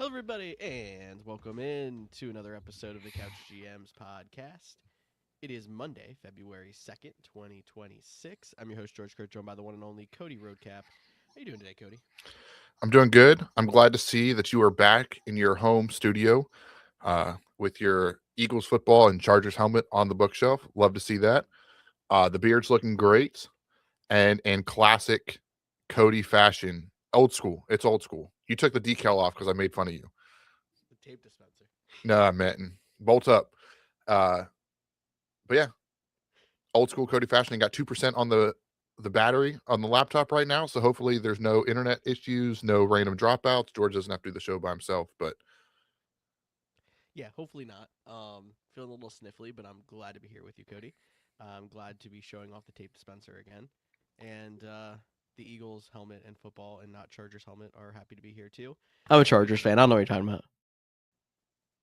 Hello, everybody, and welcome in to another episode of the Couch GMs podcast. It is Monday, February 2nd, 2026. I'm your host, George Kurt, joined by the one and only Cody Roadcap. How you doing today, Cody? I'm doing good. I'm glad to see that you are back in your home studio with your Eagles football and Chargers helmet on the bookshelf. Love to see that. The beard's looking great and in classic Cody fashion. Old school. It's old school. You took the decal off because I made fun of you. The tape dispenser. No, I meant bolt up. Uh, but yeah, old school Cody fashion. Got 2% on the battery on the laptop right now. So hopefully there's no internet issues, no random dropouts. George doesn't have to do the show by himself, but Yeah, hopefully not. Feeling a little sniffly, but I'm glad to be here with you, Cody. I'm glad to be showing off the tape dispenser again. And the Eagles helmet and football and not Chargers helmet are happy to be here too. I'm a Chargers fan. I don't know what you're talking about.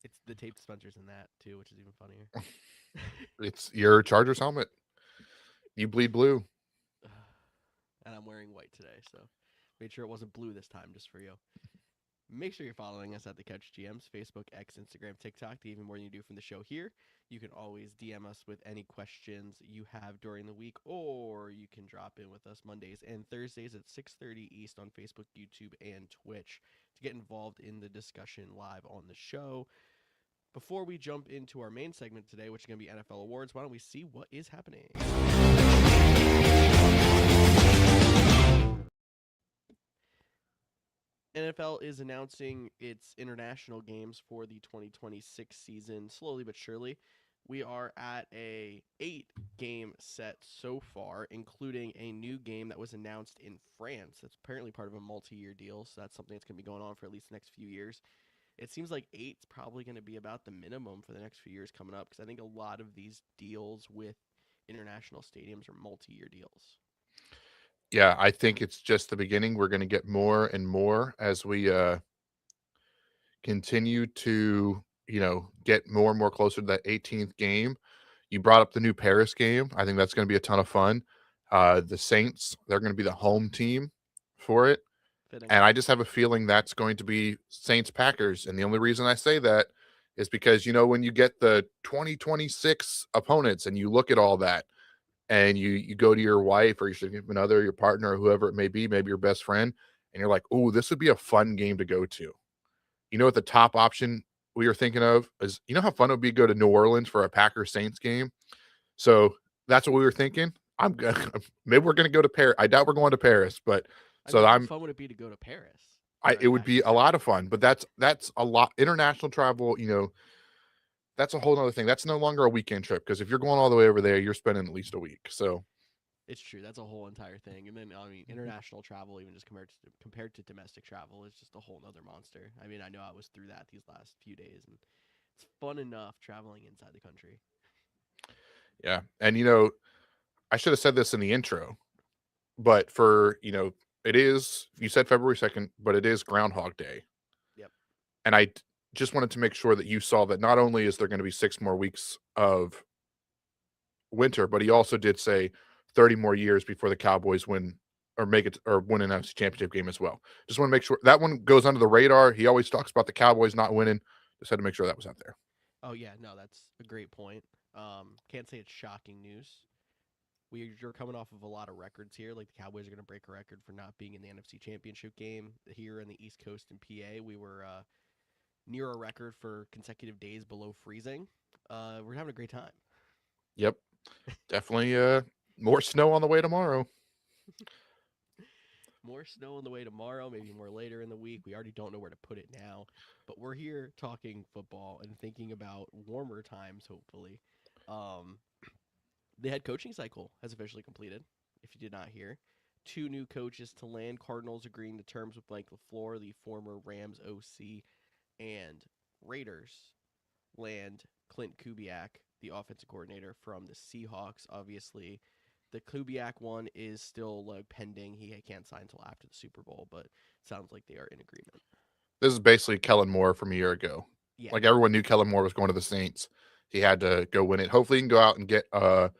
It's the tape dispensers in that too, which is even funnier. it's your Chargers helmet. You bleed blue. And I'm wearing white today, so made sure it wasn't blue this time just for you. Make sure you're following us at the Couch GMs, Facebook, X, Instagram, TikTok, even more than you do from the show here. You can always DM us with any questions you have during the week, or you can drop in with us Mondays and Thursdays at 6:30 East on Facebook, YouTube, and Twitch to get involved in the discussion live on the show. Before we jump into our main segment today, which is going to be NFL awards, why don't we see what is happening? NFL is announcing its international games for the 2026 season slowly but surely. We are at a 8-game set so far, including a new game that was announced in France. That's apparently part of a multi-year deal, so that's something that's going to be going on for at least the next few years. It seems like 8's probably going to be about the minimum for the next few years coming up, because I think a lot of these deals with international stadiums are multi-year deals. Yeah, I think it's just the beginning. We're going to get more and more as we continue to, get more and more closer to that 18th game. You brought up the new Paris game. I think that's going to be a ton of fun. The Saints, they're going to be the home team for it. Fitting. And I just have a feeling that's going to be Saints Packers. And the only reason I say that is because, when you get the 2026 opponents and you look at all that, and you go to your wife or your significant other, your partner, or whoever it may be, maybe your best friend, and you're like, oh, this would be a fun game to go to. You know what the top option we were thinking of is, how fun it would be to go to New Orleans for a Packers Saints game? So that's what we were thinking. Maybe we're going to go to Paris. I doubt we're going to Paris, but how fun would it be to go to Paris? It would be a lot of fun, but that's a lot. International travel, that's a whole other thing. That's no longer a weekend trip, because if you're going all the way over there, you're spending at least a week. So it's true. That's a whole entire thing. And then, international travel, even just compared to domestic travel, is just a whole other monster. I mean, I know I was through that these last few days, and it's fun enough traveling inside the country. Yeah. And, I should have said this in the intro, but it is, you said February 2nd, but it is Groundhog Day. Yep. And I just wanted to make sure that you saw that not only is there going to be 6 more weeks of winter, but he also did say 30 more years before the Cowboys win or make it or win an NFC championship game as well. Just want to make sure that one goes under the radar. He always talks about the Cowboys not winning. Just had to make sure that was out there. Oh, yeah. No, that's a great point. Can't say it's shocking news. You're coming off of a lot of records here. Like, the Cowboys are going to break a record for not being in the NFC Championship game here in the East Coast and PA. We were near a record for consecutive days below freezing. We're having a great time. Yep. Definitely more snow on the way tomorrow. More snow on the way tomorrow, maybe more later in the week. We already don't know where to put it now. But we're here talking football and thinking about warmer times, hopefully. The head coaching cycle has officially completed, if you did not hear. 2 new coaches to land. Cardinals agreeing to terms with Mike LaFleur, the former Rams OC, and Raiders land Klint Kubiak, the offensive coordinator from the Seahawks. Obviously, the Kubiak one is still pending. He can't sign until after the Super Bowl, but it sounds like they are in agreement. This is basically Kellen Moore from a year ago. Yeah. Like, everyone knew Kellen Moore was going to the Saints. He had to go win it. Hopefully he can go out and get a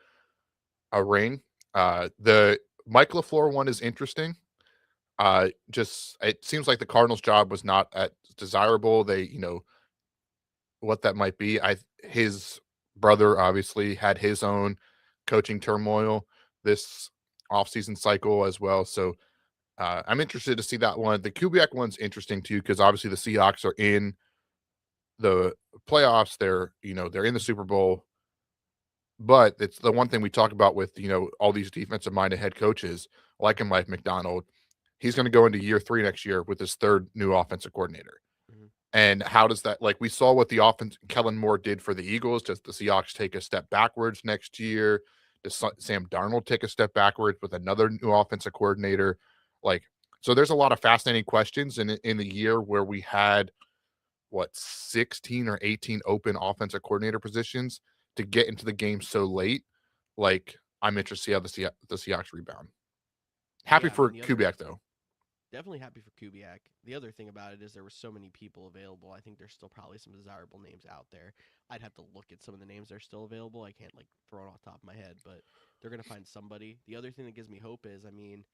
ring. The Mike LaFleur one is interesting. Just it seems like the Cardinals' job was not as desirable. They, what that might be. His brother obviously had his own coaching turmoil this offseason cycle as well. So I'm interested to see that one. The Kubiak one's interesting too, because obviously the Seahawks are in the playoffs. They're in the Super Bowl. But it's the one thing we talk about with, all these defensive minded head coaches like Mike McDonald. He's going to go into year 3 next year with his third new offensive coordinator. Mhm. And how does that, like we saw what the offense Kellen Moore did for the Eagles? Does the Seahawks take a step backwards next year? Does Sam Darnold take a step backwards with another new offensive coordinator? Like, so there's a lot of fascinating questions in the year where we had 16 or 18 open offensive coordinator positions to get into the game so late. Like, I'm interested to see how the Seahawks rebound. Happy Yeah, I for mean, Kubiak though. definitely happy for Kubiak. The other thing about it is there were so many people available. I think there's still probably some desirable names out there. I'd have to look at some of the names that are still available. I can't throw it off the top of my head, but they're gonna find somebody. The other thing that gives me hope is, I mean,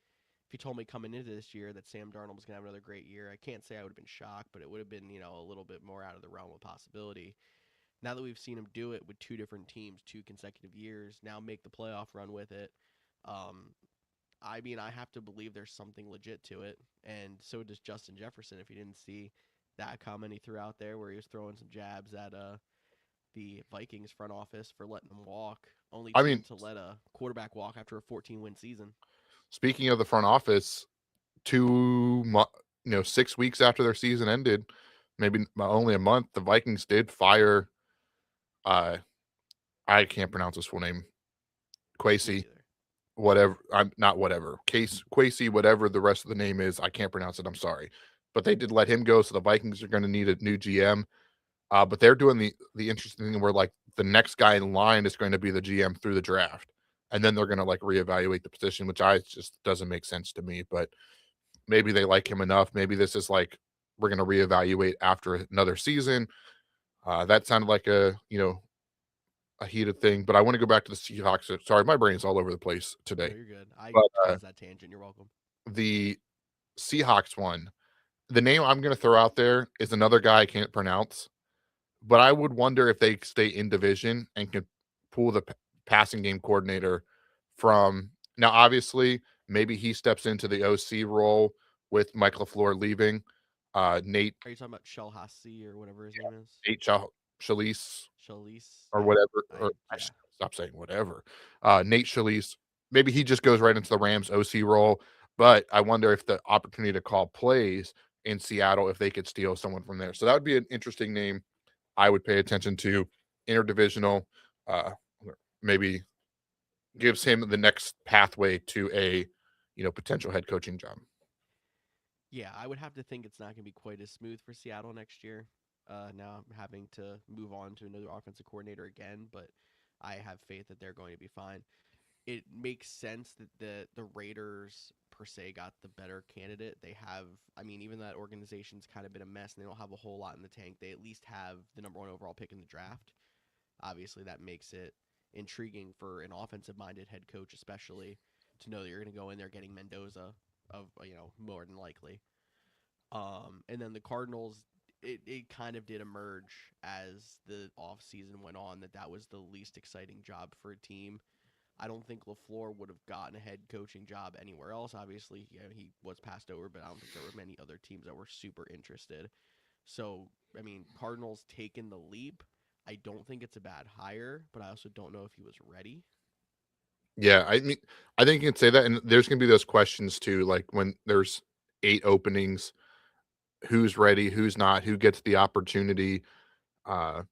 if you told me coming into this year that Sam Darnold was gonna have another great year, I can't say I would have been shocked, but it would have been a little bit more out of the realm of possibility. Now that we've seen him do it with 2 different teams, 2 consecutive years, now make the playoff run with it. Um, I mean, I have to believe there's something legit to it, and so does Justin Jefferson. If you didn't see that comment he threw out there, where he was throwing some jabs at the Vikings front office for letting them walk, only I team mean, to let a quarterback walk after a 14-win season. speaking of the front office, 6 weeks after their season ended, maybe only a month, the Vikings did fire. I can't pronounce his full name. Me Kwesi, neither. whatever. I'm not whatever. Kwesi, whatever the rest of the name is. I can't pronounce it. I'm sorry, but they did let him go. So the Vikings are going to need a new GM. But they're doing the interesting thing where like the next guy in line is going to be the GM through the draft, and then they're going to like reevaluate the position, which I just doesn't make sense to me. But maybe they like him enough. Maybe this is like we're going to reevaluate after another season. That sounded like a heated thing. But I want to go back to the Seahawks. Sorry, my brain's all over the place No, today. you're good. I But caused that tangent. You're welcome. the Seahawks one, the name I'm going to throw out there is another guy I can't pronounce. But I would wonder if they stay in division and can pull the passing game coordinator from now. Obviously, maybe he steps into the OC role with Mike LaFleur leaving. Nate Are you talking about Shalhassi or whatever his name is? Nate Schalise Shalise? or Yeah. whatever. Or I Yeah. should stop saying whatever. Nate Schalise. Maybe he just goes right into the Rams OC role. But I wonder if the opportunity to call plays in Seattle, if they could steal someone from there. So that would be an interesting name I would pay attention to. Interdivisional, uh, maybe gives him the next pathway to a potential head coaching job. Yeah, I would have to think it's not going to be quite as smooth for Seattle next year. Now I'm having to move on to another offensive coordinator again, but I have faith that they're going to be fine. It makes sense that the Raiders per se got the better candidate. They have, I mean, even that organization's kind of been a mess and they don't have a whole lot in the tank. They at least have the #1 overall pick in the draft. Obviously, that makes it intriguing for an offensive-minded head coach, especially to know that you're going to go in there getting Mendoza of more than likely. And then the Cardinals, it kind of did emerge as the offseason went on that was the least exciting job for a team. I don't think LaFleur would have gotten a head coaching job anywhere else. Obviously, he was passed over, but I don't think there were many other teams that were super interested. So, I mean, Cardinals taking the leap. I don't think it's a bad hire, but I also don't know if he was ready. Yeah, I mean, I think you can say that, and there's going to be those questions too, like when there's 8 openings, who's ready, who's not, who gets the opportunity, uh,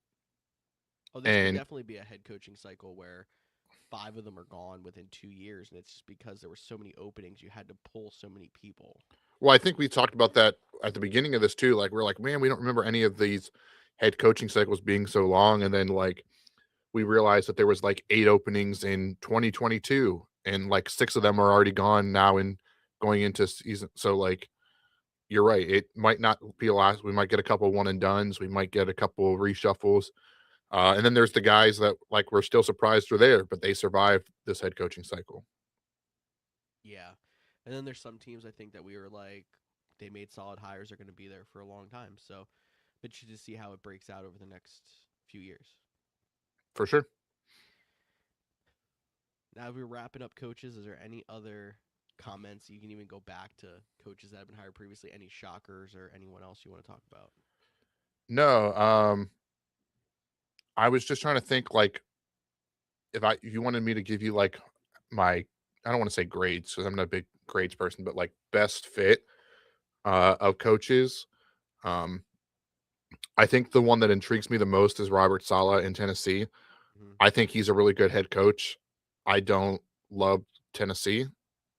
Oh, this could and definitely be a head coaching cycle where 5 of them are gone within 2 years, and it's just because there were so many openings, you had to pull so many people. well, I think we talked about that at the beginning of this too. Like we're like, man, we don't remember any of these head coaching cycles being so long, and then like we realized that there was like 8 openings in 2022, and like 6 of them are already gone now and going into season. So like you're right, it might not be a lot. We might get a couple one and dones. We might get a couple reshuffles. And then there's the guys that like we're still surprised are there, but they survived this head coaching cycle. Yeah. And then there's some teams I think that we were like, they made solid hires, are going to be there for a long time. So, but you just see how it breaks out over the next few years. For sure. Now, if we're wrapping up coaches, is there any other comments? You can even go back to coaches that have been hired previously. Any shockers or anyone else you want to talk about? No, I was just trying to think like if you wanted me to give you like my I don't want to say grades because I'm not a big grades person, but like best fit of coaches. Um, I think the one that intrigues me the most is Robert Saleh in Tennessee. Mm-hmm. I think he's a really good head coach. I don't love Tennessee.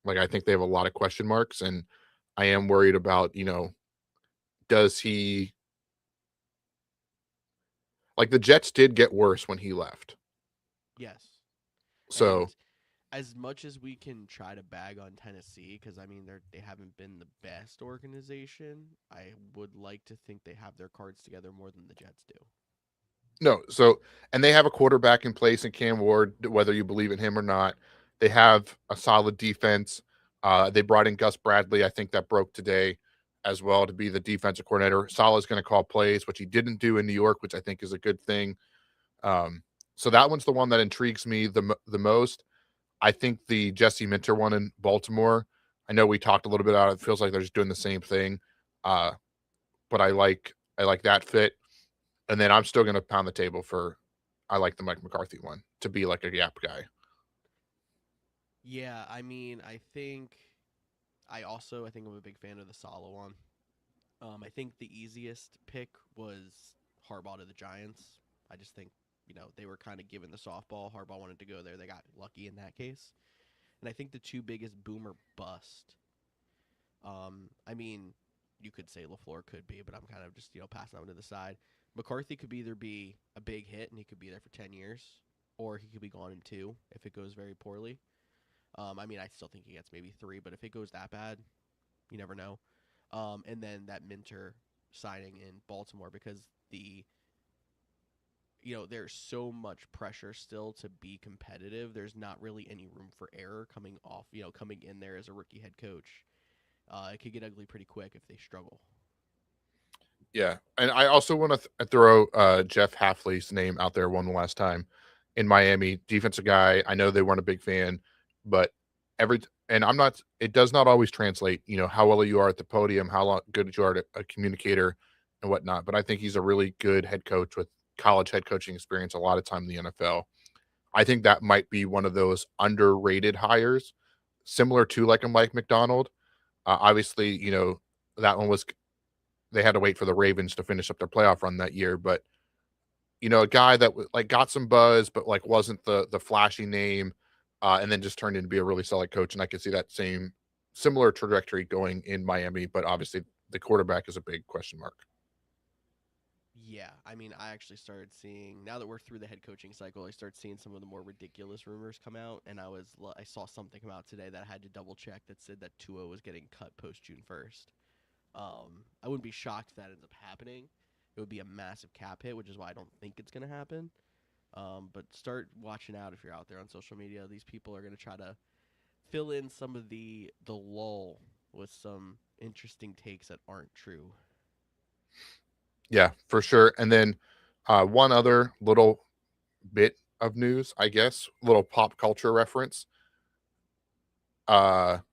Like I think they have a lot of question marks, and I am worried about, does he like the Jets did get worse when he left. Yes. So And as much as we can try to bag on Tennessee, because I mean they haven't been the best organization, I would like to think they have their cards together more than the Jets do. no, and they have a quarterback in place in Cam Ward, whether you believe in him or not. They have a solid defense. They brought in Gus Bradley, I think that broke today as well, to be the defensive coordinator. Saleh's going to call plays, which he didn't do in New York, which I think is a good thing. So that one's the one that intrigues me the most. I think the Jesse Minter one in Baltimore, I know we talked a little bit about it. It feels like they're just doing the same thing. But I like that fit. And then I'm still going to pound the table for I like the Mike McCarthy one to be like a gap guy. Yeah, I mean, I think I'm a big fan of the Saleh one. I think the easiest pick was Harbaugh to the Giants. I just think, they were kind of given the softball. Harbaugh wanted to go there. They got lucky in that case. And I think the two biggest boomer bust. I mean, you could say LaFleur could be, but I'm kind of just, passing that one to the side. McCarthy could either be a big hit and he could be there for 10 years, or he could be gone in 2 if it goes very poorly. I mean, I still think he gets maybe 3, but if it goes that bad, you never know. And then that Minter signing in Baltimore, because there's so much pressure still to be competitive. There's not really any room for error coming in there as a rookie head coach. It could get ugly pretty quick if they struggle. Yeah. And I also want to throw Jeff Hafley's name out there one last time in Miami. Defensive guy. I know they weren't a big fan, but it does not always translate, how well you are at the podium, how good you are at a communicator and whatnot. But I think he's a really good head coach with college head coaching experience a lot of time in the NFL. I think that might be one of those underrated hires, similar to like a Mike McDonald. Obviously, that one was they had to wait for the Ravens to finish up their playoff run that year, but a guy that like got some buzz, but like wasn't the flashy name, and then just turned into be a really solid coach. And I could see that similar trajectory going in Miami, but obviously the quarterback is a big question mark. Yeah, I mean, I actually started seeing, now that we're through the head coaching cycle, I started seeing some of the more ridiculous rumors come out, and I saw something come out today that I had to double check that said that Tua was getting cut post June 1st. I wouldn't be shocked if that ends up happening. It would be a massive cap hit, which is why I don't think it's going to happen. But start watching out if you're out there on social media. These people are going to try to fill in some of the lull with some interesting takes that aren't true. Yeah, for sure. And then one other little bit of news, I guess, little pop culture reference. The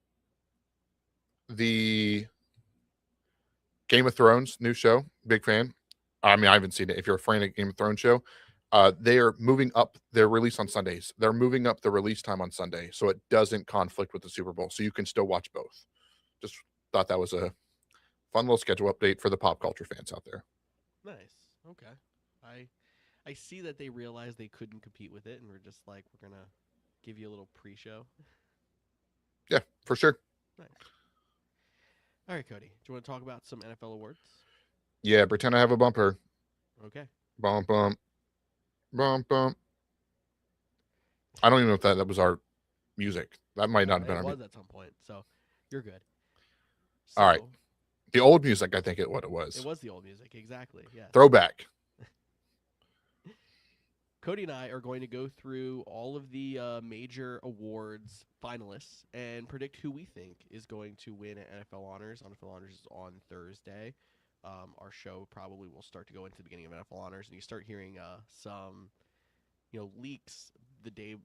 Game of Thrones new show, big fan. I mean, I haven't seen it. If you're a fan of Game of Thrones show, they are moving up their release on Sundays. They're moving up the release time on Sunday so it doesn't conflict with the Super Bowl, so you can still watch both. Just thought that was a fun little schedule update for the pop culture fans out there. Nice. Okay. I see that they realized they couldn't compete with it, and we're just like, we're gonna give you a little pre-show. Yeah, for sure. Nice. All right, Cody. Do you want to talk about some NFL awards? Yeah, pretend I have a bumper. Okay. Bump, bump, bump, bump. I don't even know if that was our music. That might not have been It our was music. at some point, so you're good. All right. The old music, I think what it was. It was the old music, exactly. Yeah. Throwback. Cody and I are going to go through all of the major awards finalists and predict who we think is going to win at NFL Honors. NFL Honors is on Thursday. Our show probably will start to go into the beginning of NFL Honors, and you start hearing some, leaks the day,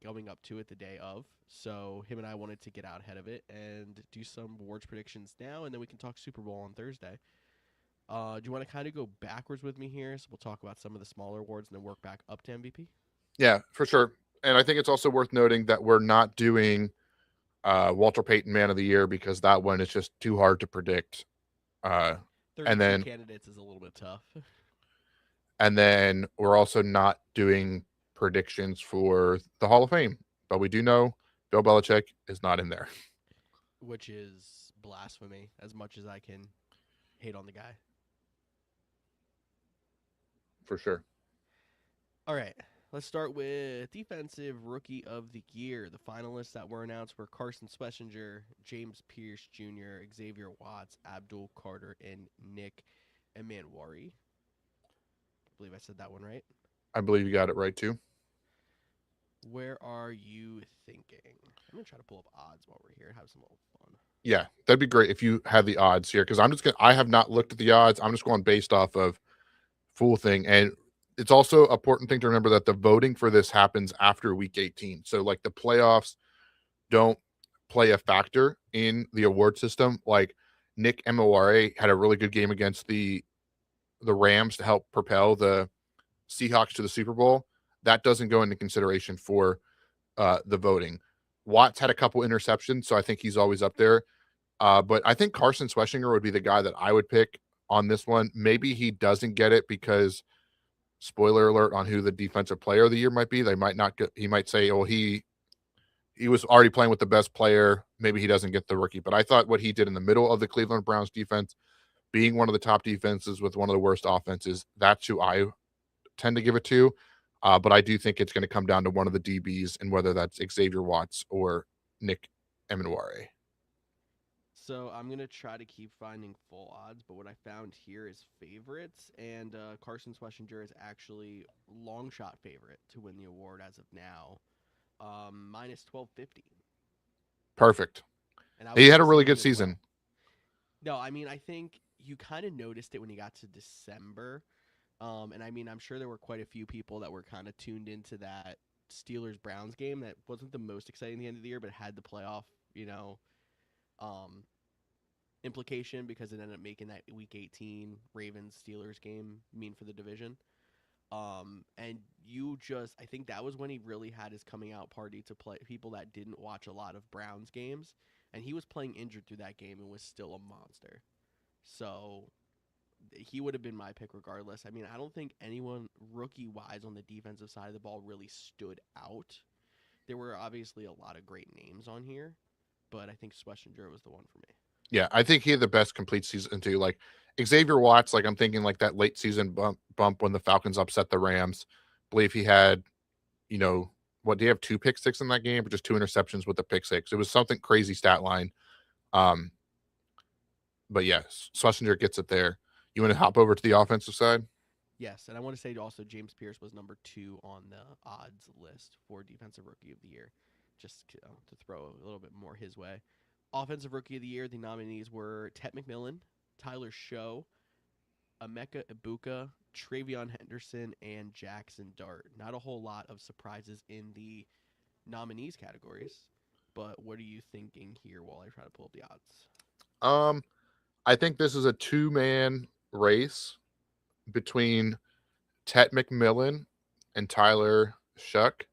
going up to it the day of. So him and I wanted to get out ahead of it and do some awards predictions now, and then we can talk Super Bowl on Thursday. Do you want to kind of go backwards with me here? So we'll talk about some of the smaller awards and then work back up to MVP. Yeah, for sure. And I think it's also worth noting that we're not doing Walter Payton Man of the Year because that one is just too hard to predict. 32 candidates is a little bit tough. And then we're also not doing predictions for the Hall of Fame. But we do know Bill Belichick is not in there. Which is blasphemy, as much as I can hate on the guy. For sure. All right, let's start with Defensive Rookie of the Year. The finalists that were announced were Carson Schlesinger, James Pierce Jr., Xavier Watts, Abdul Carter, and Nick Emanwari. I believe I said that one right. I believe you got it right, too. Where are you thinking? I'm going to try to pull up odds while we're here. Have some little fun. Yeah, that'd be great if you had the odds here, because I have not looked at the odds. I'm just going based off of full thing. And it's also an important thing to remember that the voting for this happens after week 18. So like the playoffs don't play a factor in the award system. Like Nick Emanwari had a really good game against the Rams to help propel the Seahawks to the Super Bowl. That doesn't go into consideration for the voting. Watts had a couple interceptions, so I think he's always up there. But I think Carson Schlesinger would be the guy that I would pick on this one. Maybe he doesn't get it because, spoiler alert on who the defensive player of the year might be. They might not get, he might say, oh, he was already playing with the best player. Maybe he doesn't get the rookie. But I thought what he did in the middle of the Cleveland Browns defense, being one of the top defenses with one of the worst offenses, that's who I tend to give it to. But I do think it's going to come down to one of the DBs, and whether that's Xavier Watts or Nick Emanwari. So I'm going to try to keep finding full odds, but what I found here is favorites, and Carson Schlesinger is actually long shot favorite to win the award as of now, minus 1250. Perfect. And he had a really good season. Well. No, I mean, I think you kind of noticed it when you got to December. And I mean, I'm sure there were quite a few people that were kind of tuned into that Steelers-Browns game that wasn't the most exciting at the end of the year, but had the playoff, implication because it ended up making that Week 18 Ravens-Steelers game mean for the division. And I think that was when he really had his coming out party to play people that didn't watch a lot of Browns games. And he was playing injured through that game and was still a monster. So he would have been my pick regardless. I mean, I don't think anyone rookie-wise on the defensive side of the ball really stood out. There were obviously a lot of great names on here, but I think Schlesinger was the one for me. Yeah, I think he had the best complete season too. Like Xavier Watts, like I'm thinking like that late season bump when the Falcons upset the Rams. I believe he had, what, do you have 2 pick six in that game or just 2 interceptions with the pick six? It was something crazy stat line. But yes, Schlesinger gets it there. You want to hop over to the offensive side? Yes, and I want to say also James Pierce was number 2 on the odds list for Defensive Rookie of the Year, just to throw a little bit more his way. Offensive Rookie of the Year, the nominees were Ted McMillan, Tyler Show, Emeka Ibuka, Travion Henderson, and Jackson Dart. Not a whole lot of surprises in the nominees categories, but what are you thinking here while I try to pull up the odds? I think this is a 2-man race between Ted McMillan and Tyler Shuck.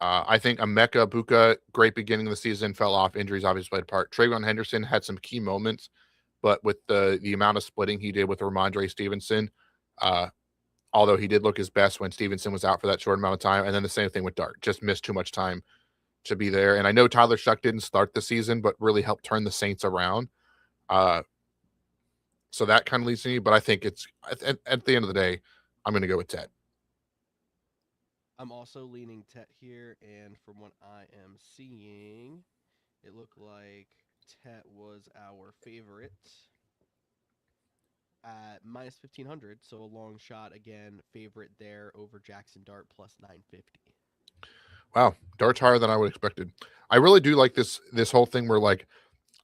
I think Emeka Ibuka, great beginning of the season, fell off. Injuries obviously played a part. Travion Henderson had some key moments, but with the amount of splitting he did with Ramondre Stevenson, although he did look his best when Stevenson was out for that short amount of time. And then the same thing with Dart, just missed too much time to be there. And I know Tyler Shuck didn't start the season, but really helped turn the Saints around. So that kind of leads to me, but I think it's at the end of the day, I'm going to go with Ted. I'm also leaning Tet here, and from what I am seeing, it looked like Tet was our favorite. at minus 1,500, so a long shot again. Favorite there over Jackson Dart plus 950. Wow, Dart's higher than I would expected. I really do like this whole thing where like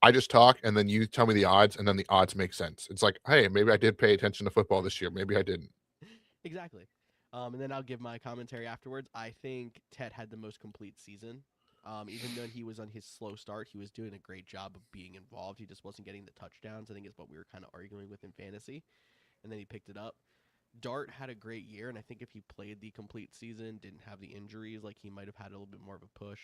I just talk and then you tell me the odds and then the odds make sense. It's like, hey, maybe I did pay attention to football this year. Maybe I didn't. Exactly. And then I'll give my commentary afterwards. I think Ted had the most complete season. Even though he was on his slow start, he was doing a great job of being involved. He just wasn't getting the touchdowns, I think is what we were kind of arguing with in fantasy. And then he picked it up. Dart had a great year, and I think if he played the complete season, didn't have the injuries, like he might have had a little bit more of a push.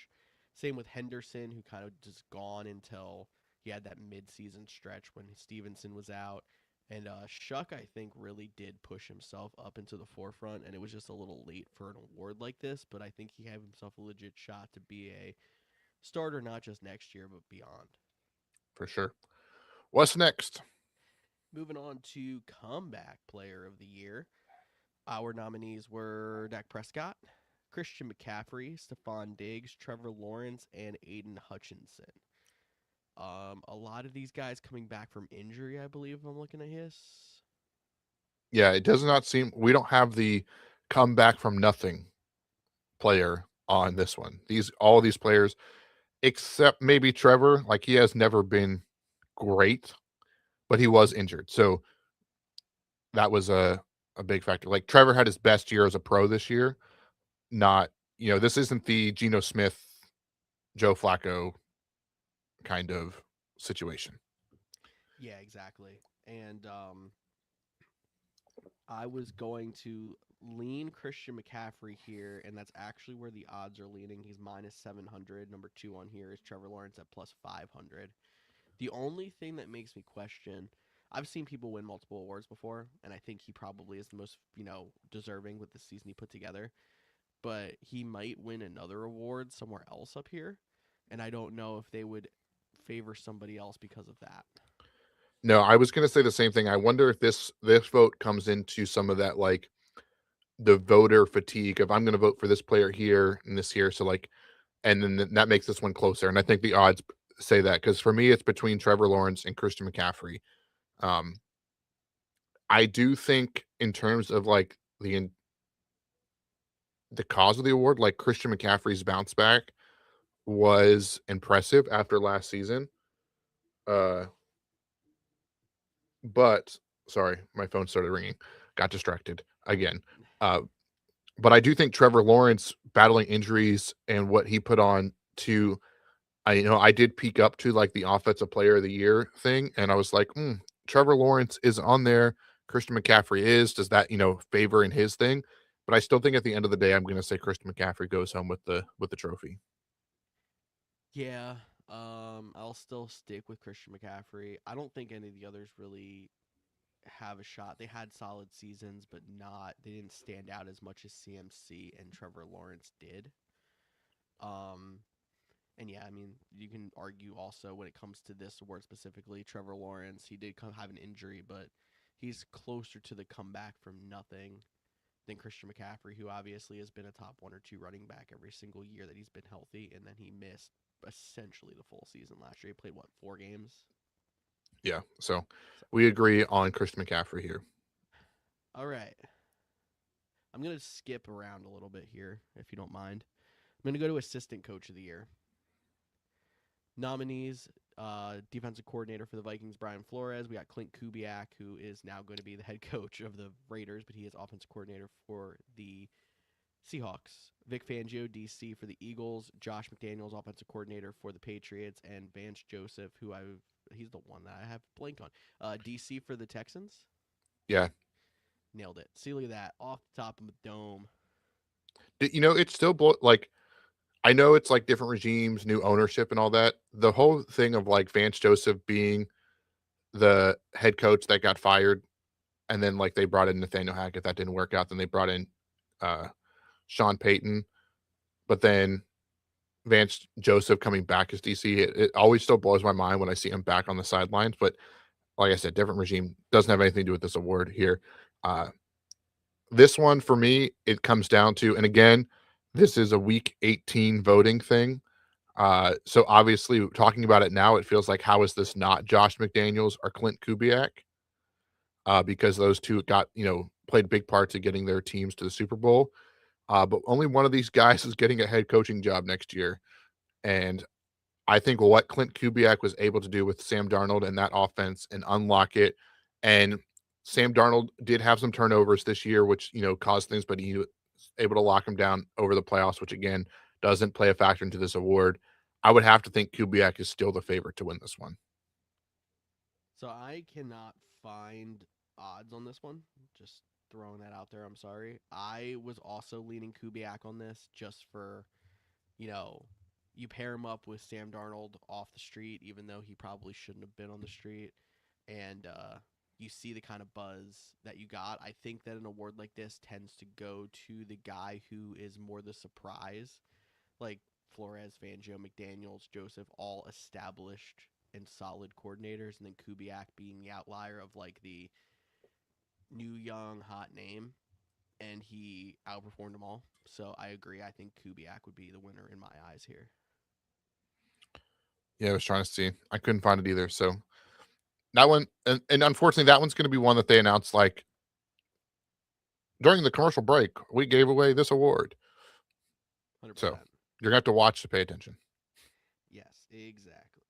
Same with Henderson, who kind of just gone until he had that mid-season stretch when Stevenson was out. And Shuck, I think, really did push himself up into the forefront, and it was just a little late for an award like this, but I think he had himself a legit shot to be a starter, not just next year, but beyond. For sure. What's next? Moving on to comeback player of the year. Our nominees were Dak Prescott, Christian McCaffrey, Stephon Diggs, Trevor Lawrence, and Aiden Hutchinson. A lot of these guys coming back from injury, I believe, if I'm looking at his. Yeah, it does not seem we don't have the come back from nothing player on this one. All of these players, except maybe Trevor, like he has never been great, but he was injured. So that was a big factor. Like Trevor had his best year as a pro this year. Not, this isn't the Geno Smith, Joe Flacco kind of situation. Yeah, exactly. And I was going to lean Christian McCaffrey here, and that's actually where the odds are leaning. He's minus 700. Number 2 on here is Trevor Lawrence at plus 500. The only thing that makes me question, I've seen people win multiple awards before, and I think he probably is the most, deserving with the season he put together. But he might win another award somewhere else up here, and I don't know if they would favor somebody else because of that. No, I was going to say the same thing. I wonder if this vote comes into some of that, like the voter fatigue of I'm going to vote for this player here and this here. So like, and then that makes this one closer. And I think the odds say that because for me, it's between Trevor Lawrence and Christian McCaffrey. I do think in terms of like the cause of the award, like Christian McCaffrey's bounce back was impressive after last season. But sorry, my phone started ringing. Got distracted again. But I do think Trevor Lawrence battling injuries and what he put on to, I did peek up to like the offensive player of the year thing. And I was like, Trevor Lawrence is on there. Christian McCaffrey is. Does that, favor in his thing? But I still think at the end of the day, I'm going to say Christian McCaffrey goes home with the trophy. Yeah, I'll still stick with Christian McCaffrey. I don't think any of the others really have a shot. They had solid seasons, but they didn't stand out as much as CMC and Trevor Lawrence did. And yeah, I mean, you can argue also when it comes to this award specifically, Trevor Lawrence, he did have an injury, but he's closer to the comeback from nothing than Christian McCaffrey, who obviously has been a top 1 or 2 running back every single year that he's been healthy, and then he missed essentially the full season last year. He played, 4 games? Yeah, so we agree on Christian McCaffrey here. All right. I'm going to skip around a little bit here, if you don't mind. I'm going to go to Assistant Coach of the Year. Nominees, defensive coordinator for the Vikings, Brian Flores. We got Klint Kubiak, who is now going to be the head coach of the Raiders, but he is offensive coordinator for the Seahawks. Vic Fangio, DC for the Eagles. Josh McDaniels, offensive coordinator for the Patriots. And Vance Joseph, he's the one that I have blank on. DC for the Texans. Yeah. Nailed it. See, look at that. Off the top of the dome. It's still like, I know it's like different regimes, new ownership and all that. The whole thing of like Vance Joseph being the head coach that got fired, and then like they brought in Nathaniel Hackett, that didn't work out. Then they brought in Sean Payton, but then Vance Joseph coming back as DC, it always still blows my mind when I see him back on the sidelines. But like I said, different regime, doesn't have anything to do with this award here. This one for me, it comes down to, and again, this is a week 18 voting thing. So obviously talking about it now, it feels like, how is this not Josh McDaniels or Klint Kubiak? because those two got, played big parts in getting their teams to the Super Bowl. But only one of these guys is getting a head coaching job next year. And I think what Klint Kubiak was able to do with Sam Darnold and that offense and unlock it. And Sam Darnold did have some turnovers this year, which, caused things, but he was able to lock him down over the playoffs, which again doesn't play a factor into this award. I would have to think Kubiak is still the favorite to win this one. So I cannot find odds on this one. Just throwing that out there. I'm sorry. I was also leaning Kubiak on this just for, you pair him up with Sam Darnold off the street, even though he probably shouldn't have been on the street. And you see the kind of buzz that you got. I think that an award like this tends to go to the guy who is more the surprise. Like Flores, Fangio, McDaniels, Joseph, all established and solid coordinators, and then Kubiak being the outlier of like the new, young, hot name, and he outperformed them all. So I agree. I think Kubiak would be the winner in my eyes here. Yeah, I was trying to see. I couldn't find it either. So that one, and unfortunately, that one's going to be one that they announced like during the commercial break. We gave away this award. 100%. So you're going to have to watch to pay attention. Yes, exactly.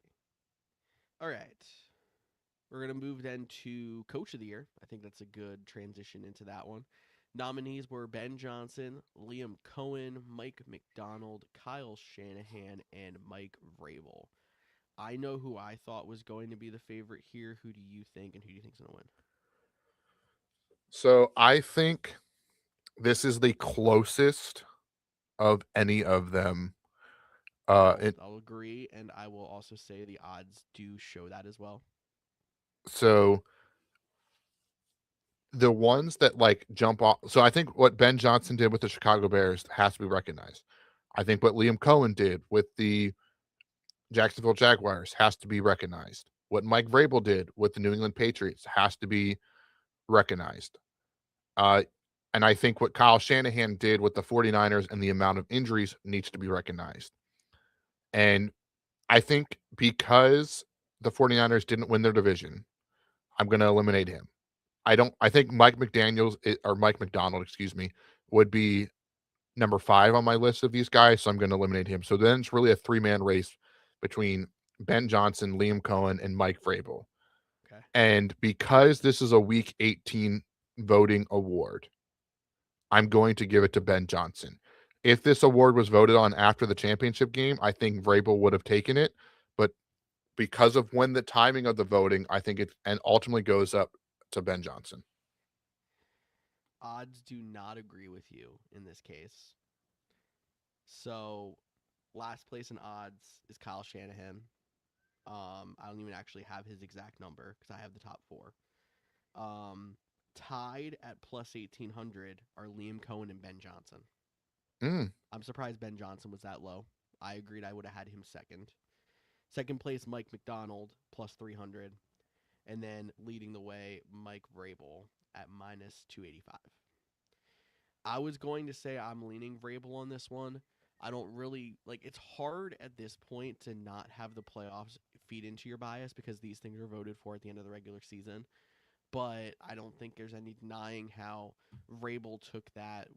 All right. We're going to move then to Coach of the Year. I think that's a good transition into that one. Nominees were Ben Johnson, Liam Cohen, Mike McDonald, Kyle Shanahan, and Mike Vrabel. I know who I thought was going to be the favorite here. Who do you think, and who do you think is going to win? So I think this is the closest of any of them. I'll agree, and I will also say the odds do show that as well. So the ones that like jump off. So I think what Ben Johnson did with the Chicago Bears has to be recognized. I think what Liam Cohen did with the Jacksonville Jaguars has to be recognized. What Mike Vrabel did with the New England Patriots has to be recognized. And I think what Kyle Shanahan did with the 49ers and the amount of injuries needs to be recognized. And I think because the 49ers didn't win their division, I'm going to eliminate him. I think Mike McDonald, would be number 5 on my list of these guys. So I'm going to eliminate him. So then it's really a 3-man race between Ben Johnson, Liam Cohen, and Mike Vrabel. Okay. And because this is a week 18 voting award, I'm going to give it to Ben Johnson. If this award was voted on after the championship game, I think Vrabel would have taken it. But because of when the timing of the voting, I think it and ultimately goes up to Ben Johnson. Odds do not agree with you in this case. So last place in odds is Kyle Shanahan. I don't even actually have his exact number because I have the top 4. Tied at plus 1,800 are Liam Cohen and Ben Johnson. I'm surprised Ben Johnson was that low. I agreed I would have had him second. Second place, Mike McDonald, plus 300. And then leading the way, Mike Vrabel at minus 285. I was going to say I'm leaning Vrabel on this one. I don't really it's hard at this point to not have the playoffs feed into your bias because these things are voted for at the end of the regular season. But I don't think there's any denying how Vrabel took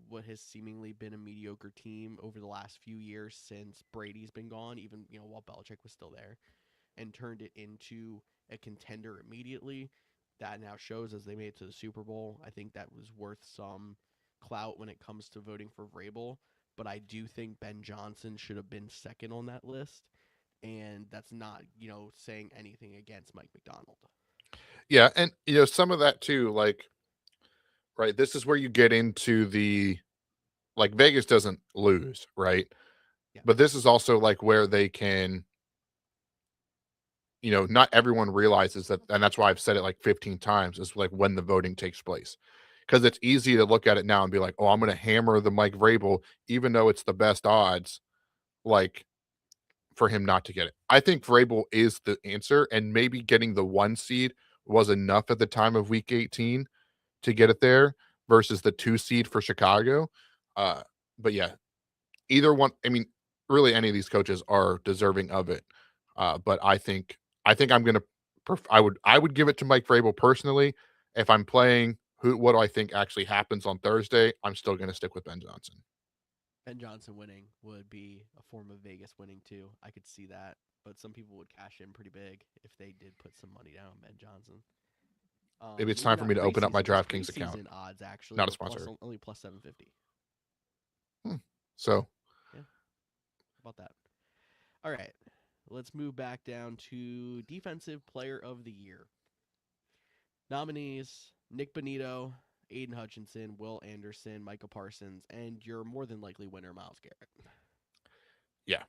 what has seemingly been a mediocre team over the last few years since Brady's been gone, even while Belichick was still there, and turned it into a contender immediately. That now shows as they made it to the Super Bowl. I think that was worth some clout when it comes to voting for Vrabel. But I do think Ben Johnson should have been second on that list. And that's not, saying anything against Mike McDonald. Yeah, and some of that too, right, this is where you get into the Vegas doesn't lose, right? Yeah. But this is also where they can, not everyone realizes that, and that's why I've said it 15 times, is when the voting takes place. Because it's easy to look at it now and be like, oh, I'm going to hammer the Mike Vrabel, even though it's the best odds, for him not to get it. I think Vrabel is the answer, and maybe getting the 1 seed was enough at the time of week 18 to get it there versus the 2 seed for Chicago. But yeah, either one, really any of these coaches are deserving of it. But I think I'm going to, I would give it to Mike Vrabel personally. if I'm playing what do I think actually happens on Thursday, I'm still going to stick with Ben Johnson. Ben Johnson winning would be a form of Vegas winning too. I could see that, but some people would cash in pretty big if they did put some money down on Ben Johnson. Maybe it's Maybe time for not me to open up my preseason. His DraftKings account. preseason odds actually Not a were sponsor. only plus 750. So, yeah, about that. All right, let's move back down to Defensive Player of the Year. Nominees: Nick Bonito, Aiden Hutchinson, Will Anderson, Micah Parsons, and your more than likely winner, Myles Garrett. yeah.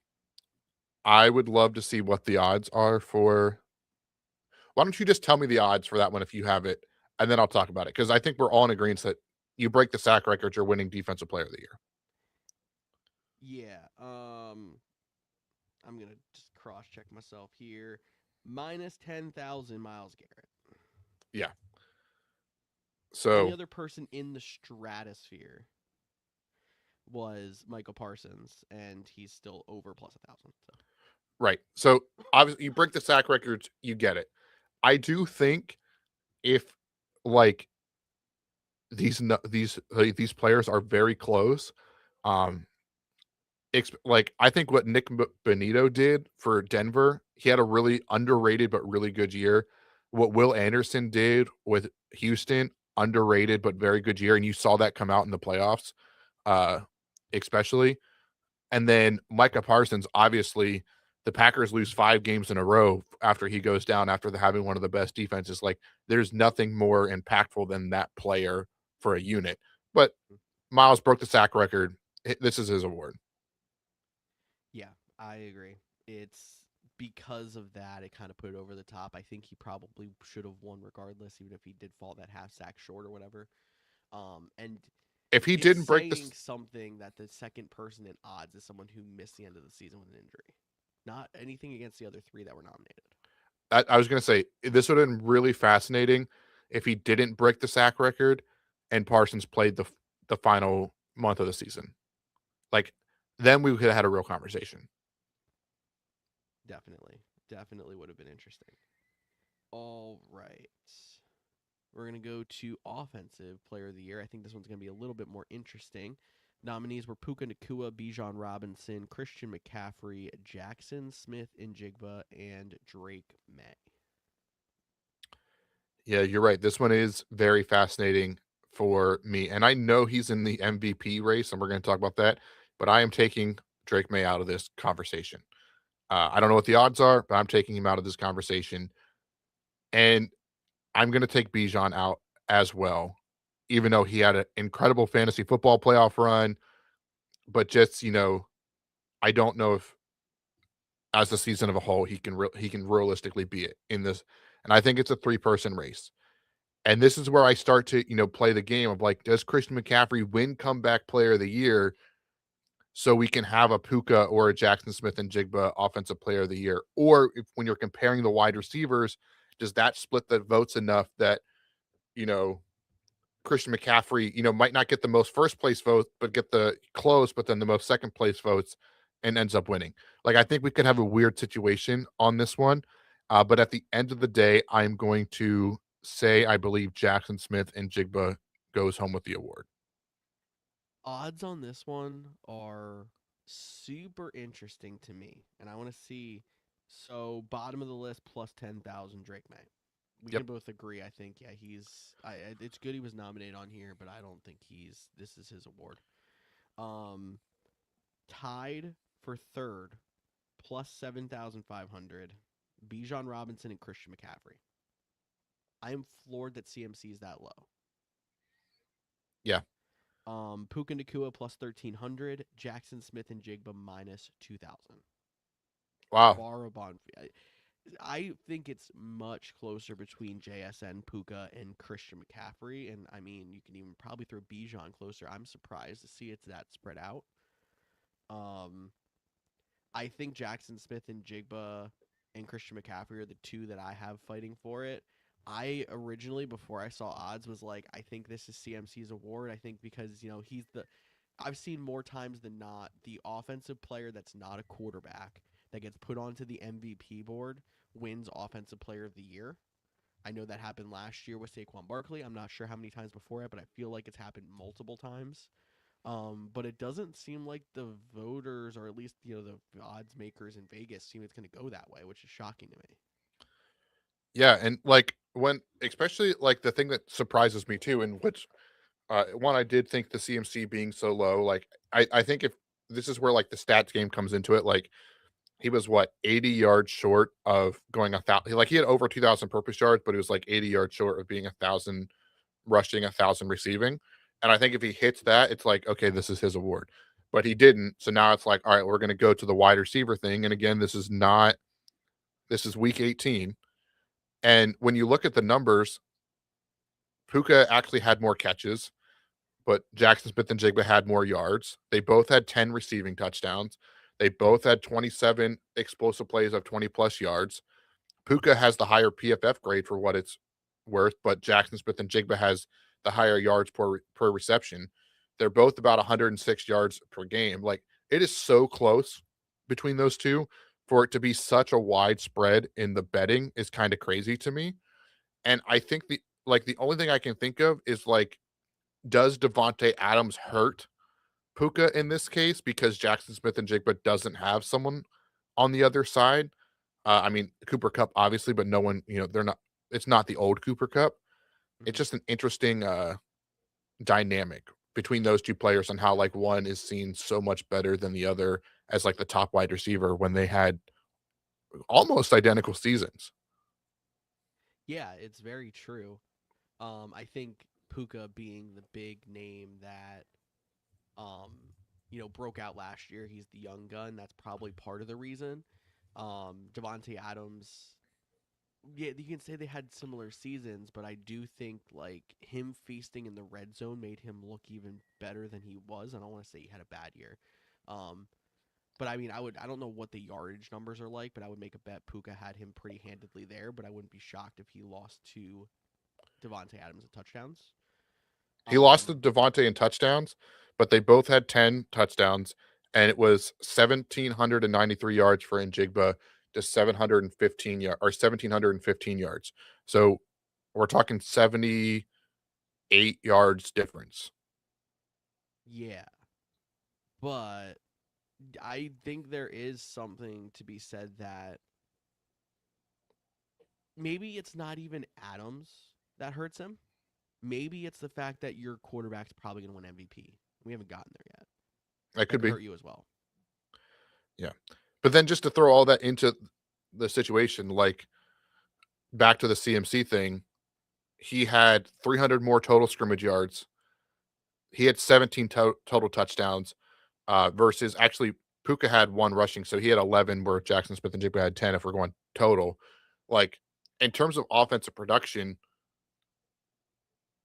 I would love to see what the odds are for. Why don't you just tell me the odds for that one if you have it, and then I'll talk about it, because I think we're all in agreement that you break the sack record, you're winning Defensive Player of the Year. Yeah. I'm gonna just cross check myself here. Minus 10,000, Myles Garrett. Yeah. Only So other person in the stratosphere was Michael Parsons, and he's still over plus 1,000. So. right. So obviously you break the sack records, you get it. I do think if like these players are very close, like I think what Nick Bonito did for Denver, he had a really underrated but really good year. What Will Anderson did with Houston, underrated but very good year, and you saw that come out in the playoffs, especially. And then Micah Parsons, obviously, the Packers lose 5 games in a row after he goes down after having one of the best defenses. Like, there's nothing more impactful than that player for a unit. But Myles broke the sack record. This is his award. Yeah, I agree. It's because of that, it kind of put it over the top. I think he probably should have won regardless, even if he did fall that half sack short or whatever. And if he it's didn't break saying this, something that the second person in odds is someone who missed the end of the season with an injury. Not anything against the other 3 that were nominated. I was going to say, this would have been really fascinating if he didn't break the sack record and Parsons played the final month of the season. Like, then we could have had a real conversation. Definitely would have been interesting. All right. We're going to go to Offensive Player of the Year. I think this one's going to be a little bit more interesting. Nominees were Puka Nacua, Bijan Robinson, Christian McCaffrey, Jackson Smith-Njigba, and Drake Maye. Yeah, you're right. This one is very fascinating for me. And I know he's in the MVP race, and we're going to talk about that. But I am taking Drake Maye out of this conversation. I don't know what the odds are, but I'm taking him out of this conversation. And I'm going to take Bijan out as well, even though he had an incredible fantasy football playoff run. But just, I don't know if as the season of a whole, he can realistically be it in this. And I think it's a 3-person race. And this is where I start to, play the game of like, does Christian McCaffrey win comeback player of the year so we can have a Puka or a Jackson Smith-Njigba offensive player of the year? Or when you're comparing the wide receivers, does that split the votes enough that, Christian McCaffrey, might not get the most first place votes, but get the close, but then the most second place votes and ends up winning. Like, I think we could have a weird situation on this one. But at the end of the day, I'm going to say I believe Jackson Smith-Njigba goes home with the award. Odds on this one are super interesting to me. And I want to see. So, bottom of the list, plus 10,000, Drake Maye. We Yep. can both agree. I think, yeah, it's good he was nominated on here, but I don't think this is his award. Tied for third, plus 7,500, Bijan Robinson and Christian McCaffrey. I am floored that CMC is that low. Yeah. Puka Nacua plus 1,300, Jackson Smith-Njigba minus 2,000. Wow. Barabon. I think it's much closer between JSN, Puka, and Christian McCaffrey. And, I mean, you can even probably throw Bijan closer. I'm surprised to see it's that spread out. I think Jackson Smith-Njigba and Christian McCaffrey are the 2 that I have fighting for it. I originally, before I saw odds, was like, I think this is CMC's award. I think because, I've seen more times than not the offensive player that's not a quarterback that gets put onto the MVP board wins Offensive Player of the Year. I know that happened last year with Saquon Barkley. I'm not sure how many times before it, but I feel like it's happened multiple times. But it doesn't seem like the voters, or at least the odds makers in Vegas, seem it's going to go that way, which is shocking to me. Yeah, and like when, especially like the thing that surprises me too, and which one I did think the CMC being so low, like I think if this is where like the stats game comes into it, like he was what 80 yards short of going 1,000. Like he had over 2,000 purpose yards, but he was like 80 yards short of being 1,000 rushing, 1,000 receiving. And I think if he hits that, it's like, okay, this is his award. But he didn't. So now it's like, all right, we're going to go to the wide receiver thing. And again, this is week 18. And when you look at the numbers, Puka actually had more catches, but Jackson Smith and Jigba had more yards. They both had 10 receiving touchdowns. They both had 27 explosive plays of 20 plus yards. Puka has the higher PFF grade for what it's worth, but Jackson Smith and Jigba has the higher yards per reception. They're both about 106 yards per game. Like it is so close between those two. For it to be such a wide spread in the betting is kind of crazy to me. And I think the only thing I can think of is like, does Devontae Adams hurt Puka in this case because Jackson Smith and Jigba doesn't have someone on the other side? I mean, Cooper Kupp, obviously, but no one, they're not, it's not the old Cooper Kupp. It's just an interesting dynamic between those two players and how like one is seen so much better than the other as like the top wide receiver when they had almost identical seasons. Yeah, it's very true. I think Puka being the big name that um, broke out last year. He's the young gun. That's probably part of the reason. Devontae Adams, yeah, you can say they had similar seasons, but I do think like him feasting in the red zone made him look even better than he was. I don't want to say he had a bad year. Um, but I mean, I don't know what the yardage numbers are like, but I would make a bet Puka had him pretty handedly there, but I wouldn't be shocked if he lost to Devontae Adams in touchdowns. He lost to Um, Devontae in touchdowns, but they both had 10 touchdowns, and it was 1,793 yards for Njigba to 715 or 1,715 yards. So we're talking 78 yards difference. yeah, but I think there is something to be said that maybe it's not even Adams that hurts him. Maybe it's the fact that your quarterback's probably going to win MVP. We haven't gotten there yet. That could be hurt you as well. Yeah. But then just to throw all that into the situation, like back to the CMC thing, he had 300 more total scrimmage yards. He had 17 total touchdowns versus actually Puka had one rushing. So he had 11 where Jackson Smith and Jigba had 10 if we're going total. Like in terms of offensive production,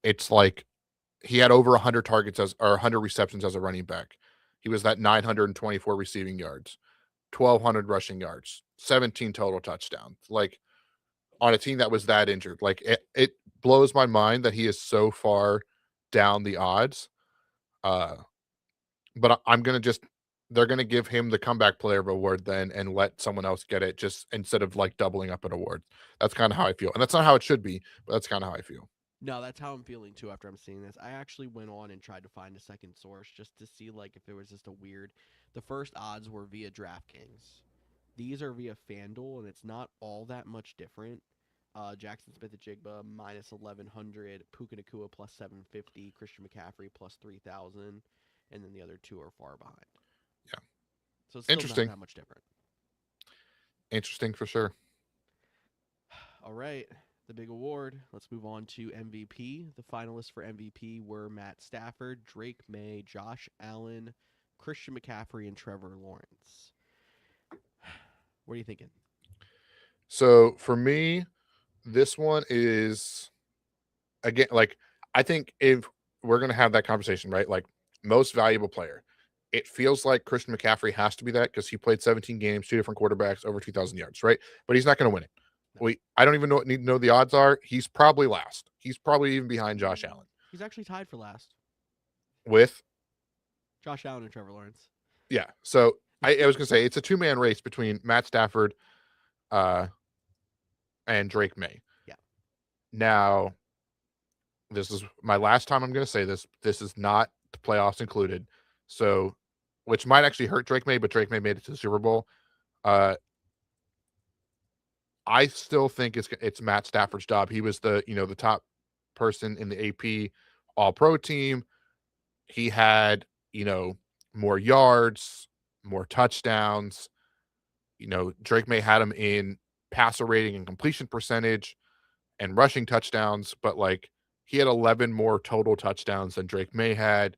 it's like he had over 100 targets or 100 receptions as a running back. He was that 924 receiving yards, 1,200 rushing yards, 17 total touchdowns. Like on a team that was that injured, like it blows my mind that he is so far down the odds. But I'm going to they're going to give him the comeback player award then and let someone else get it just instead of like doubling up an award. That's kind of how I feel. And that's not how it should be, but that's kind of how I feel. No, that's how I'm feeling too after I'm seeing this. I actually went on and tried to find a second source just to see like if there was just a weird. The first odds were via DraftKings. These are via FanDuel, and it's not all that much different. Jackson Smith and Jigba minus 1,100, Puka Nacua plus 750, Christian McCaffrey plus 3,000, and then the other two are far behind. Yeah. So it's still Interesting. not that much different. Interesting for sure. All right. The big award. Let's move on to MVP. The finalists for MVP were Matt Stafford, Drake Maye, Josh Allen, Christian McCaffrey, and Trevor Lawrence. What are you thinking? So for me, this one is again, like I think if we're gonna have that conversation, right? Like most valuable player, it feels like Christian McCaffrey has to be that because he played 17 games, two different quarterbacks, over 2,000 yards, right? But he's not gonna win it. I don't even need to know the odds are. He's probably last. He's probably even behind Josh Allen. He's actually tied for last. With Josh Allen and Trevor Lawrence. Yeah. So I was gonna say it's a 2-man race between Matt Stafford and Drake Maye. Yeah. Now, this is my last time I'm going to say this. This is not the playoffs included. So, which might actually hurt Drake Maye, but Drake Maye made it to the Super Bowl. I still think it's Matt Stafford's job. He was the top person in the AP All-Pro team. He had, more yards, more touchdowns. Drake Maye had him in passer rating and completion percentage and rushing touchdowns, but like he had 11 more total touchdowns than Drake Maye had.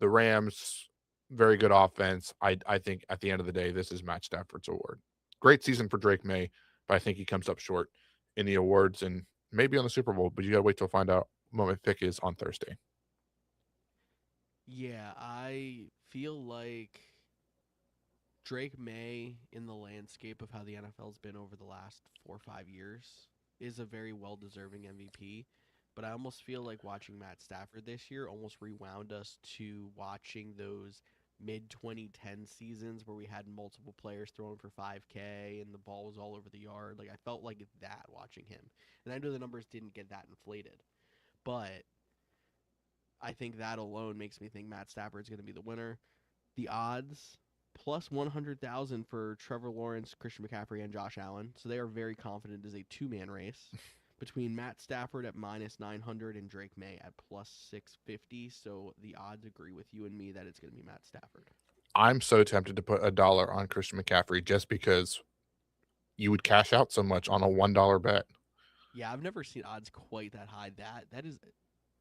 The Rams, very good offense. I think at the end of the day, this is Matt Stafford's award. Great season for Drake Maye, but I think he comes up short in the awards and maybe on the Super Bowl, but you got to wait till find out what my pick is on Thursday. Yeah, I feel like Drake Maye, in the landscape of how the NFL's been over the last 4 or 5 years, is a very well-deserving MVP. But I almost feel like watching Matt Stafford this year almost rewound us to watching those mid-2010 seasons where we had multiple players throwing for 5K and the ball was all over the yard. Like, I felt like that watching him. And I know the numbers didn't get that inflated. But I think that alone makes me think Matt Stafford's going to be the winner. The odds, plus 100,000 for Trevor Lawrence, Christian McCaffrey, and Josh Allen. So they are very confident it is a two-man race between Matt Stafford at minus 900 and Drake Maye at plus 650. So the odds agree with you and me that it's going to be Matt Stafford. I'm so tempted to put $1 on Christian McCaffrey just because you would cash out so much on a $1 bet. Yeah, I've never seen odds quite that high. That is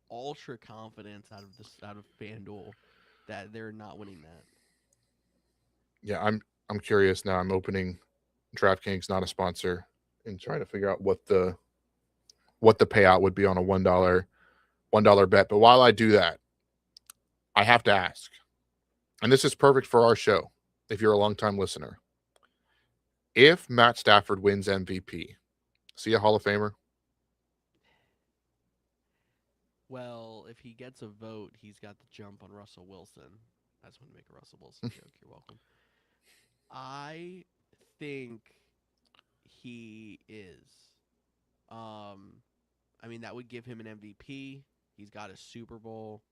ultra confidence out of FanDuel that they're not winning that. Yeah, I'm curious now. I'm opening DraftKings, not a sponsor, and trying to figure out what the payout would be on a $1 bet. But while I do that, I have to ask, and this is perfect for our show if you're a longtime listener. If Matt Stafford wins MVP, is he a Hall of Famer? Well, if he gets a vote, he's got the jump on Russell Wilson. I just want to make a Russell Wilson joke. You're welcome. I think he is. I mean, that would give him an MVP. He's got a Super Bowl.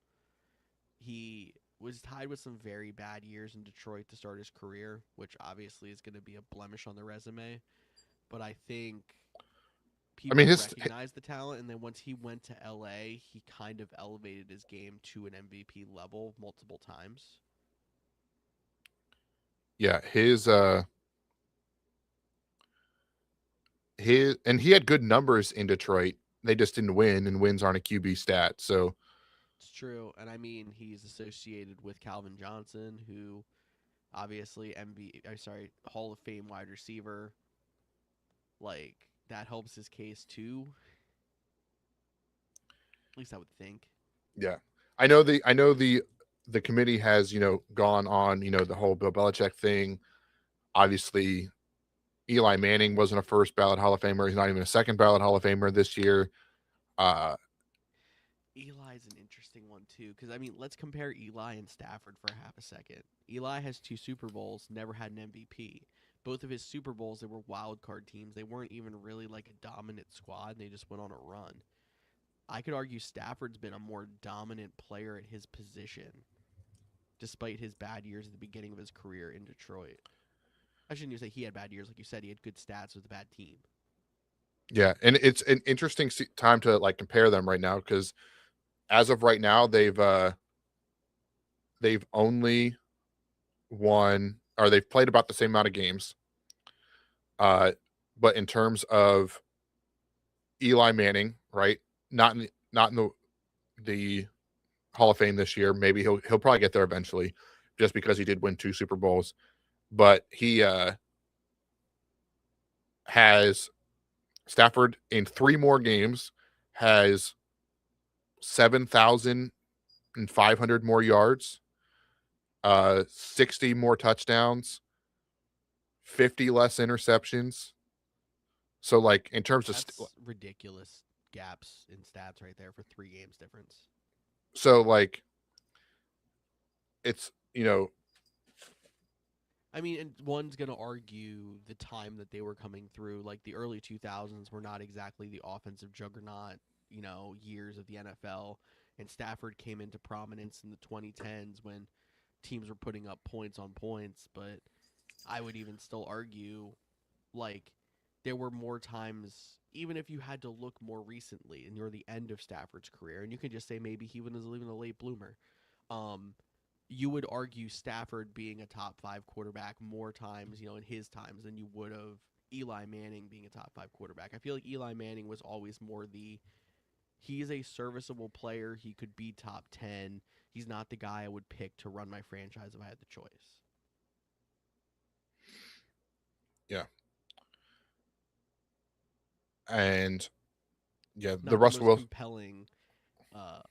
He was tied with some very bad years in Detroit to start his career, which obviously is going to be a blemish on the resume. But I think people recognize the talent, and then once he went to LA, he kind of elevated his game to an MVP level multiple times. Yeah, and he had good numbers in Detroit. They just didn't win, and wins aren't a QB stat. So it's true, and I mean he's associated with Calvin Johnson, who obviously Hall of Fame wide receiver. Like that helps his case too. At least I would think. Yeah, I know the committee has gone on the whole Bill Belichick thing. Obviously, Eli Manning wasn't a first ballot Hall of Famer. He's not even a second ballot Hall of Famer this year. Eli's an interesting one too, because I mean, let's compare Eli and Stafford for half a second. Eli has 2 Super Bowls, never had an MVP. Both of his Super Bowls, they were wild card teams. They weren't even really like a dominant squad. They just went on a run. I could argue Stafford's been a more dominant player at his position, despite his bad years at the beginning of his career in Detroit. I shouldn't even say he had bad years. Like you said, he had good stats with a bad team. Yeah, and it's an interesting time to like compare them right now because as of right now, they've only won, or they've played about the same amount of games. But in terms of Eli Manning, right? Not in the Hall of Fame this year. Maybe he'll probably get there eventually, just because he did win 2 Super Bowls. But he has Stafford in 3 more games has 7,500 more yards, 60 more touchdowns, 50 less interceptions. So, like, in terms of ridiculous gaps in stats right there for 3 games difference. So, like, it's I mean, and one's going to argue the time that they were coming through. Like, the early 2000s were not exactly the offensive juggernaut, years of the NFL. And Stafford came into prominence in the 2010s when teams were putting up points on points. But I would even still argue, like, there were more times, even if you had to look more recently and you're the end of Stafford's career, and you can just say maybe he was even a late bloomer, you would argue Stafford being a top 5 quarterback more times, in his times than you would have Eli Manning being a top 5 quarterback. I feel like Eli Manning was always more he's a serviceable player. He could be top 10. He's not the guy I would pick to run my franchise if I had the choice. Yeah. And yeah, Not the Russell Wilson compelling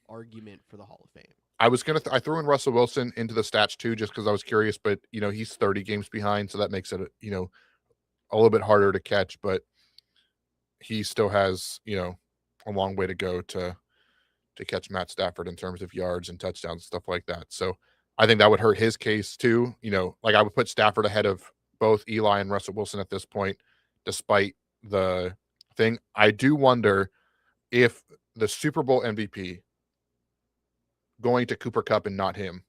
argument for the Hall of Fame. I was gonna. I threw in Russell Wilson into the stats too, just because I was curious. But he's 30 games behind, so that makes it a little bit harder to catch. But he still has a long way to go to catch Matt Stafford in terms of yards and touchdowns and stuff like that. So I think that would hurt his case too. Like I would put Stafford ahead of both Eli and Russell Wilson at this point, despite the thing. I do wonder if the Super Bowl MVP going to Cooper Kupp and not him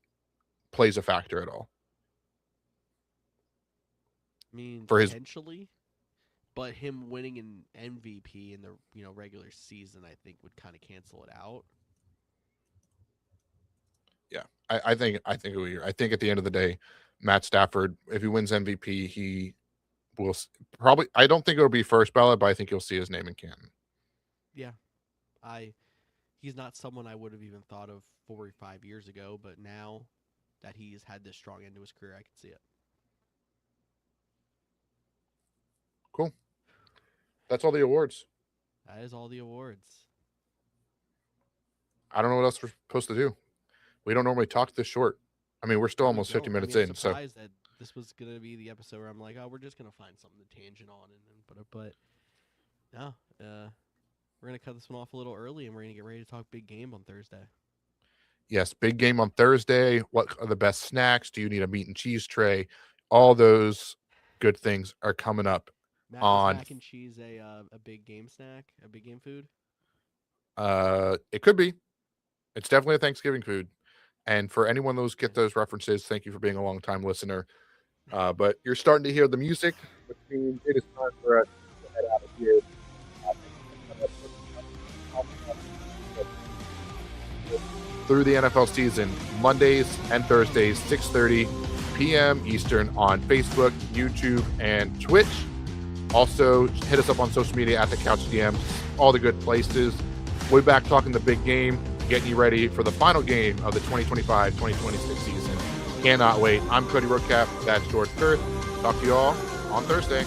plays a factor at all. I mean, for potentially, but him winning an MVP in the regular season, I think, would kind of cancel it out. Yeah, I think at the end of the day, Matt Stafford, if he wins MVP, he will probably. I don't think it'll be first ballot, but I think you'll see his name in Canton. Yeah, he's not someone I would have even thought of 4 or 5 years ago, but now that he's had this strong end to his career, I can see it. Cool. That's all the awards. That is all the awards. I don't know what else we're supposed to do. We don't normally talk this short. I mean, we're still almost 50 minutes in. I'm surprised that this was going to be the episode where I'm like, oh, we're just going to find something to tangent on and put it. But no, we're going to cut this one off a little early, and we're going to get ready to talk big game on Thursday. Yes, big game on Thursday. What are the best snacks? Do you need a meat and cheese tray? All those good things are coming up. Is mac and cheese a big game snack, a big game food? It could be. It's definitely a Thanksgiving food. And for anyone those get those references, thank you for being a long-time listener. But you're starting to hear the music, which means it is time for us to head out of here. Through the NFL season, Mondays and Thursdays, 6:30 p.m. Eastern on Facebook, YouTube, and Twitch. Also, hit us up on social media at the Couch GMs, all the good places. We'll be back talking the big game, getting you ready for the final game of the 2025-2026 season. Cannot wait. I'm Cody Roadcap. That's George Kurth. Talk to you all on Thursday.